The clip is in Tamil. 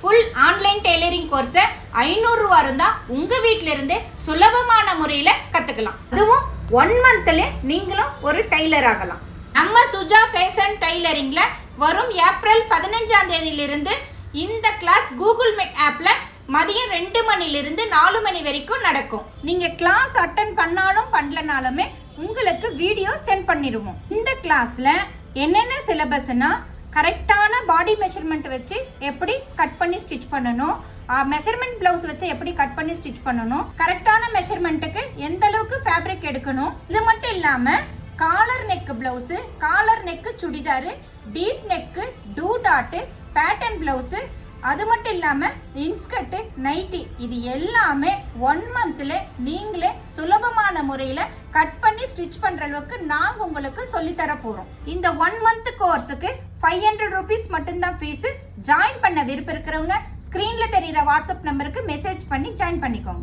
ஃபுல் ஆன்லைன் டெய்லரிங் கோர்ஸை 500 ரூபா இருந்தா உங்க வீட்ல இருந்தே சுலபமான முறையில கத்துக்கலாம். அதுவும் 1 மந்த்ல நீங்களும் ஒரு டெய்லர் ஆகலாம். நம்ம சுஜா ஃபேஷன் டெய்லரிங்ல வரும் ஏப்ரல் 15ஆம் தேதியிலிருந்து இந்த கிளாஸ் கூகுள் மீட் ஆப்ல மதியம் 2 மணிலிருந்து 4 மணி வரைக்கும் நடக்கும். நீங்க கிளாஸ் அட்டன் பண்ணாலும் பண்ணலனாலுமே உங்களுக்கு வீடியோ சென்ட் பண்ணிடுவோம். இந்த கிளாஸ்ல என்னென்ன சிலபஸ்னா கரெக்டான பாடி மெஷர்மெண்ட் வச்சு எப்படி கட் பண்ணி ஸ்டிச் பண்ணணும், மெஷர்மெண்ட் பிளவுஸ் வச்சு எப்படி கட் பண்ணி ஸ்டிச் பண்ணணும், கரெக்டான மெஷர்மெண்ட்டுக்கு எந்த அளவுக்கு ஃபேப்ரிக் எடுக்கணும், இது மட்டும் இல்லாம collar neck blouse, collar neck churidar, deep neck, two dot, pattern blouse, அது மட்டும் இல்லாம இன்ஸ்கர்ட், நைட்டி, இது எல்லாமே 1 மந்த்ல நீங்களே சுலபமான முறையில கட் பண்ணி ஸ்டிச் பண்ற அளவுக்கு நாங்க உங்களுக்கு சொல்லி தர போறோம். இந்த 1 மந்த் கோர்ஸுக்கு 500 rupees மட்டும்தான் ஃபீஸ். ஜாயின் பண்ண விருப்பம் இருக்கிறவங்க ஸ்கிரீன்ல தெரியுற வாட்ஸ்அப் நம்பருக்கு மெசேஜ் பண்ணி ஜாயின் பண்ணிக்கோங்க.